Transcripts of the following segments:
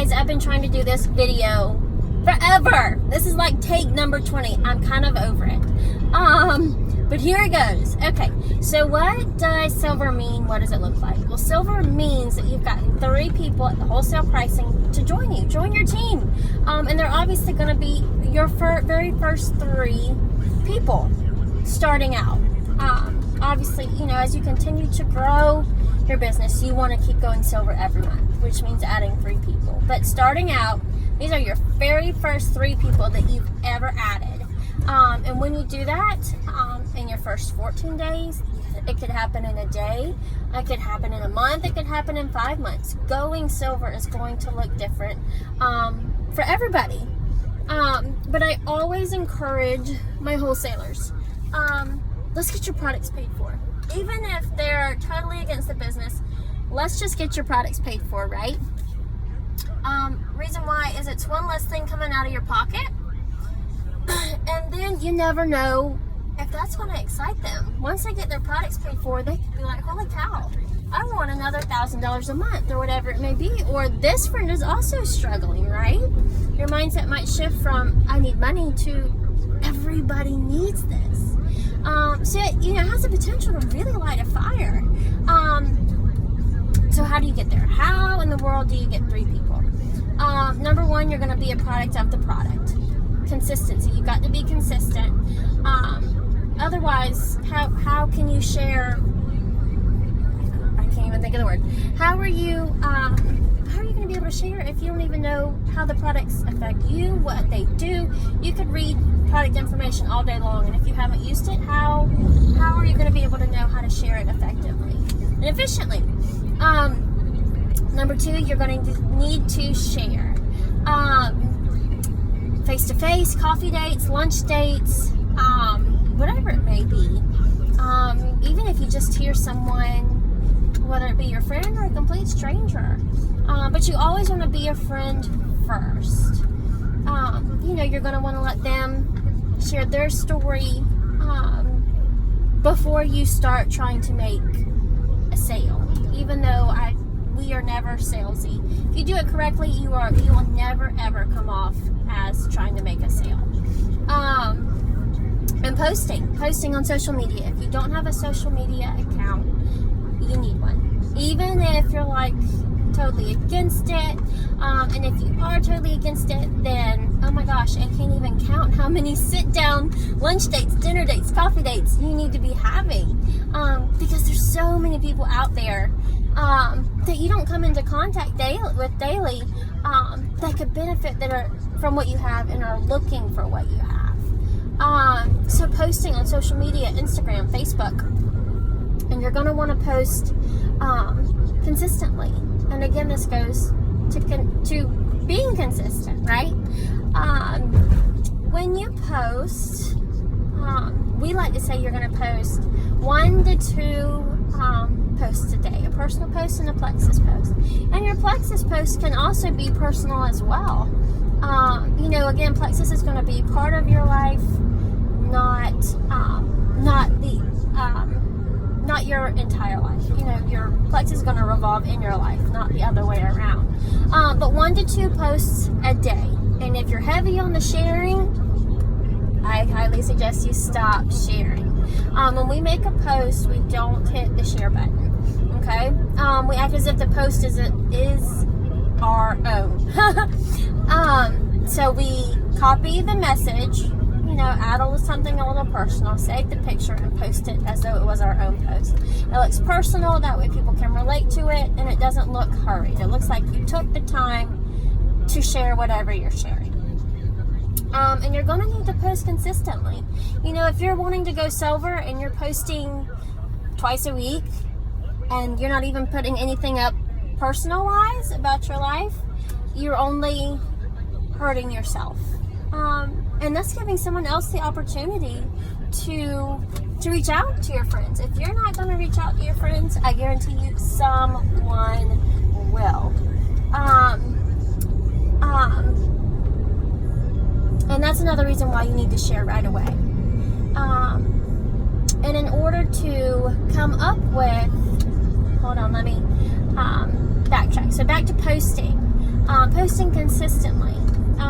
guys, I've been trying to do this video forever. This is like take number 20. I'm kind of over it. But here it goes. Okay, so what does silver mean? What does it look like? Well, silver means that you've gotten 3 people at the wholesale pricing to join you, join your team. And they're obviously going to be your very first 3 people starting out. Obviously, you know, as you continue to grow your business, you want to keep going silver every month, which means adding 3 people. But starting out, these are your very first 3 people that you've ever added. And when you do that, in your first 14 days, it could happen in a day, it could happen in a month, it could happen in 5 months. Going silver is going to look different for everybody. But I always encourage my wholesalers, let's get your products paid for. Even if they're totally against the business, let's just get your products paid for, right? Reason why is it's one less thing coming out of your pocket. And then you never know if that's going to excite them. Once they get their products paid for, they could be like, holy cow, I want another $1,000 a month, or whatever it may be. Or this friend is also struggling, right? Your mindset might shift from I need money to everybody needs this. So it, you know, has the potential to really light a fire. So how do you get there? How in the world do you get 3 people? Number 1, you're going to be a product of the product. Consistency. You've got to be consistent. Otherwise, how can you share? I can't even think of the word. How are you going to be able to share if you don't even know how the products affect you, what they do? You could read product information all day long, and if you haven't used it, how are you going to be able to know how to share it effectively and efficiently? Number 2, you're going to need to share. Face-to-face, coffee dates, lunch dates, whatever it may be. Even if you just hear someone, whether it be your friend or a complete stranger. But you always want to be a friend first. You know, you're going to want to let them share their story before you start trying to make a sale. Even though we are never salesy. If you do it correctly, you will never ever come off as trying to make a sale. And posting on social media. If you don't have a social media account, you need one. Even if you're like totally against it, and if you are totally against it, then oh my gosh, I can't even count how many sit down lunch dates, dinner dates, coffee dates you need to be having, because there's so many people out there that you don't come into contact with daily, that could benefit from what you have and are looking for what you have. So posting on social media, Instagram, Facebook, and you're going to want to post consistently. And again, this goes to being consistent, right? When you post, we like to say you're going to post 1 to 2 posts a day, a personal post and a Plexus post. And your Plexus post can also be personal as well. You know, again, Plexus is going to be part of your life, not your entire life. You know, your Plexus is going to revolve in your life, not the other way around. But 1 to 2 posts a day. And if you're heavy on the sharing, I highly suggest you stop sharing. When we make a post, we don't hit the share button. Okay? We act as if the post is our own. So we copy the message, you know, add something a little personal, save the picture, and post it as though it was our own post. It looks personal, that way people can relate to it, and it doesn't look hurried. It looks like you took the time to share whatever you're sharing. And you're going to need to post consistently. You know, if you're wanting to go silver and you're posting twice a week and you're not even putting anything up personal-wise about your life, you're only hurting yourself. And that's giving someone else the opportunity to reach out to your friends. If you're not going to reach out to your friends, I guarantee you someone will. And that's another reason why you need to share right away. And in order to come up with, hold on, let me backtrack. So back to posting. posting consistently.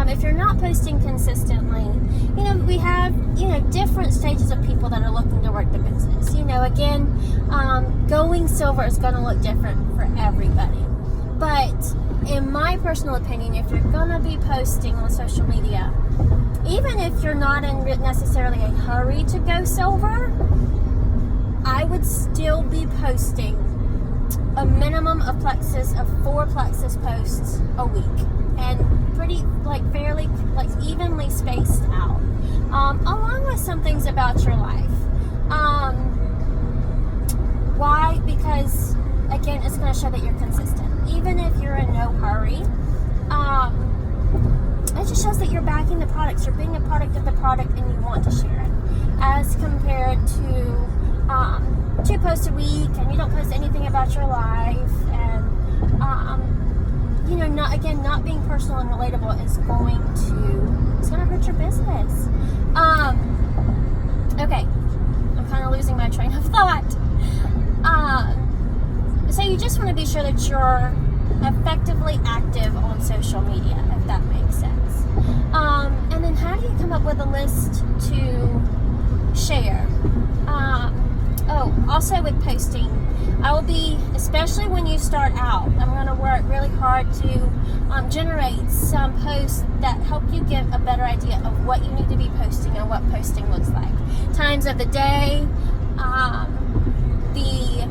If you're not posting consistently, we have, different stages of people that are looking to work the business. Again, going silver is going to look different for everybody. But in my personal opinion, if you're going to be posting on social media, even if you're not in necessarily a hurry to go silver, I would still be posting a minimum of 4 Plexus posts a week, and pretty fairly evenly spaced out, along with some things about your life. Why? Because again, it's going to show that you're consistent, even if you're in no hurry. It just shows that you're backing the products, you're being a product of the product, and you want to share it, as compared to 2 posts a week and you don't post anything about your life, and not being personal and relatable is going to hurt your business. Okay, I'm kind of losing my train of thought. So you just want to be sure that you're effectively active on social media, if that makes sense. And then how do you come up with a list to share? Also with posting, I will be, especially when you start out, I'm going to work really hard to generate some posts that help you give a better idea of what you need to be posting and what posting looks like. Times of the day, the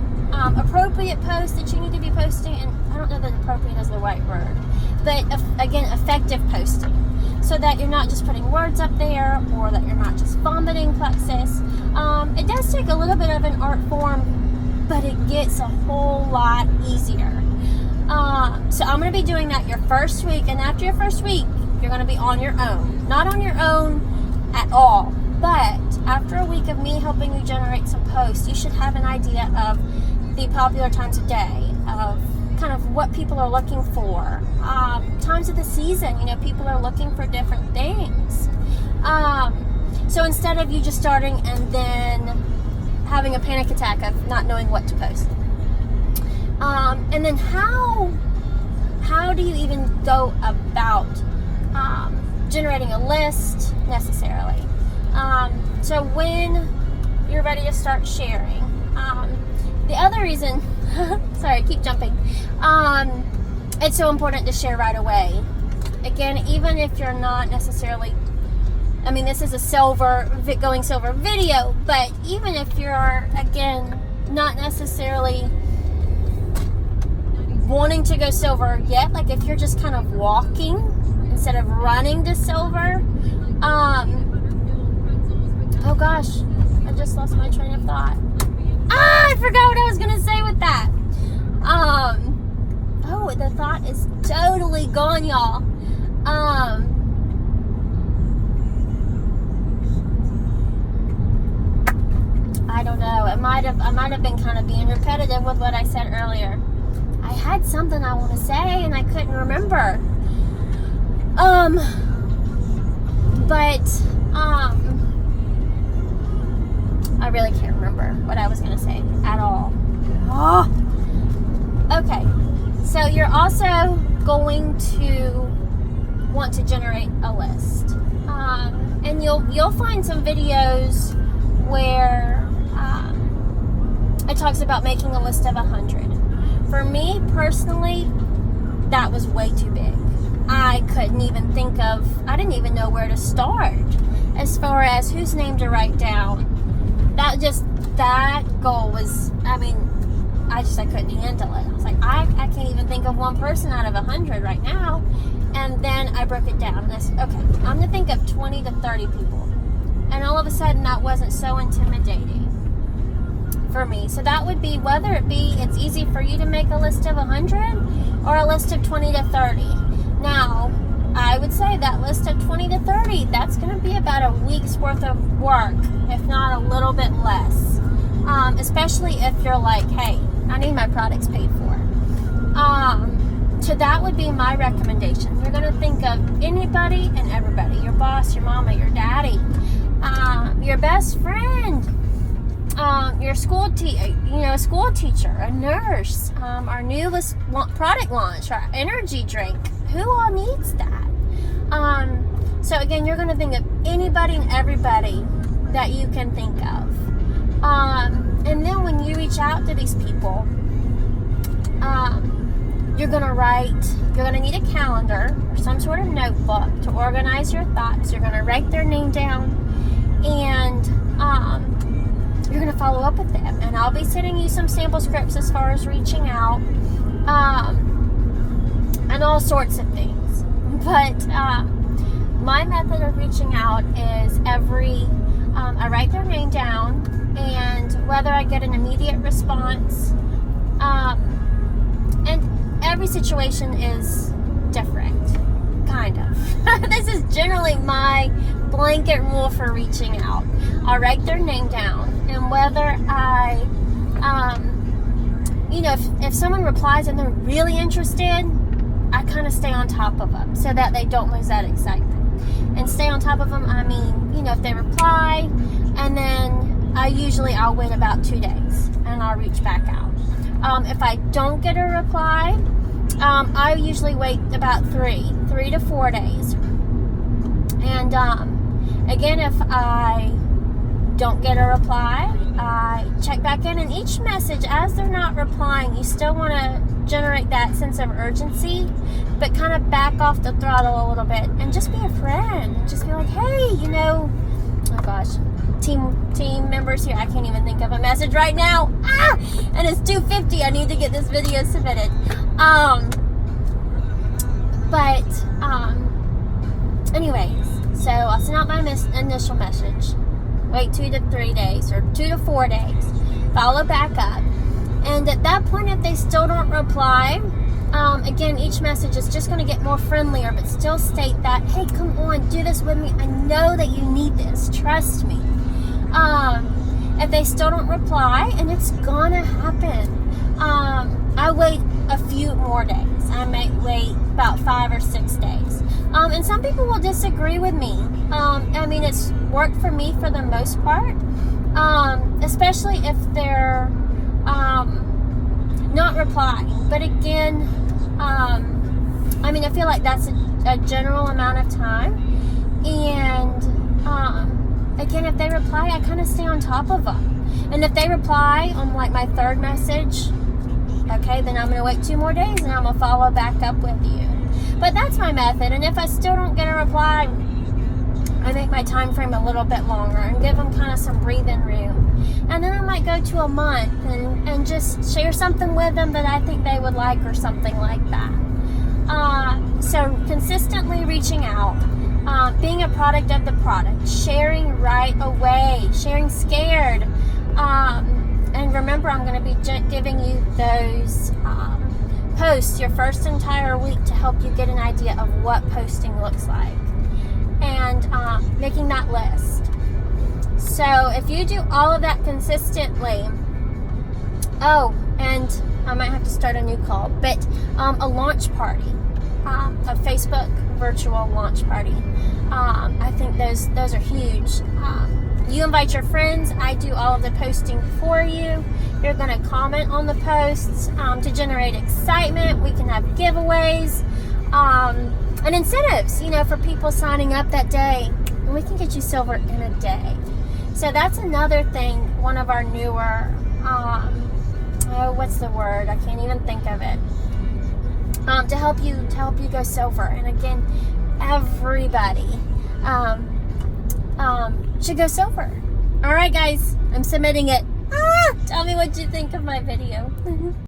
appropriate posts that you need to be posting, and I don't know that appropriate is the right word, but again, effective posting, so that you're not just putting words up there, or that you're not just vomiting Plexus. It does take a little bit of an art form, but it gets a whole lot easier. So I'm going to be doing that your first week, and after your first week, you're going to be on your own. Not on your own at all, but after a week of me helping you generate some posts, you should have an idea of the popular times of day, of kind of what people are looking for, times of the season, people are looking for different things. So instead of you just starting and then having a panic attack of not knowing what to post. And then how do you even go about generating a list necessarily? So when you're ready to start sharing, the other reason, sorry, I keep jumping, it's so important to share right away. Again, even if you're not necessarily, this is a going silver video, but even if you're, again, not necessarily wanting to go silver yet, like if you're just kind of walking instead of running to silver, oh gosh, I just lost my train of thought. I forgot what I was going to say with that. The thought is totally gone, y'all. I don't know. I might have been kind of being repetitive with what I said earlier. I had something I want to say and I couldn't remember. I really can't remember what I was going to say at all. Okay. So you're also going to want to generate a list. And you'll find some videos where it talks about making a list of 100. For me personally, that was way too big. I didn't even know where to start as far as whose name to write down. That goal was, I couldn't handle it. I was like, I can't even think of one person out of 100 right now. And then I broke it down. And I said, okay, I'm going to think of 20 to 30 people. And all of a sudden, that wasn't so intimidating for me. So that would be, whether it be it's easy for you to make a list of 100 or a list of 20 to 30. Now, I would say that list of 20 to 30, that's going to be about a week's worth of work, if not a little bit less. Especially if you're like, hey, I need my products paid for. So that would be my recommendation. You're going to think of anybody and everybody. Your boss, your mama, your daddy, your best friend, your school teacher, a nurse, our newest product launch, our energy drink, Who all needs that? So again, you're going to think of anybody and everybody that you can think of. And then when you reach out to these people, you're going to need a calendar or some sort of notebook to organize your thoughts. You're going to write their name down, and you're going to follow up with them. And I'll be sending you some sample scripts as far as reaching out, and all sorts of things. But my method of reaching out is I write their name down, and whether I get an immediate response, and every situation is different, kind of. This is generally my blanket rule for reaching out. I'll write their name down, and whether I, if someone replies and they're really interested, I kind of stay on top of them so that they don't lose that excitement. And stay on top of them, I mean, if they reply, and then I'll wait about 2 days, and I'll reach back out. If I don't get a reply, I usually wait about 3 to 4 days. And again, if I don't get a reply, I check back in, and each message, as they're not replying, you still want to generate that sense of urgency, but kind of back off the throttle a little bit and just be a friend. Just be like, hey, oh gosh, team members here, I can't even think of a message right now. And it's 2:50. I need to get this video submitted. Anyways, so I'll send out my initial message, wait 2 to 3 days or 2 to 4 days, follow back up, and at that point, if they still don't reply, again, each message is just going to get more friendlier, but still state that, hey, come on, do this with me. I know that you need this. Trust me. If they still don't reply, and it's going to happen, I wait a few more days. I might wait about 5 or 6 days. And some people will disagree with me. It's worked for me for the most part, especially if they're not replying. But again, I feel like that's a general amount of time. And again, if they reply, I kind of stay on top of them. And if they reply on like my third message, okay, then I'm going to wait 2 more days, and I'm going to follow back up with you. But that's my method. And if I still don't get a reply, I make my time frame a little bit longer and give them kind of some breathing room. And then I might go to a month and just share something with them that I think they would like, or something like that. So consistently reaching out, being a product of the product, sharing right away, sharing scared. And remember, I'm going to be giving you those posts your first entire week to help you get an idea of what posting looks like, and making that list. So if you do all of that consistently, and I might have to start a new call, but a launch party, a Facebook virtual launch party, I think those are huge. You invite your friends. I do all of the posting for you. You're going to comment on the posts to generate excitement. We can have giveaways and incentives, for people signing up that day. And we can get you silver in a day. So that's another thing, one of our newer, what's the word? I can't even think of it. To help you go silver. And again, everybody should go silver. All right, guys, I'm submitting it. Tell me what you think of my video.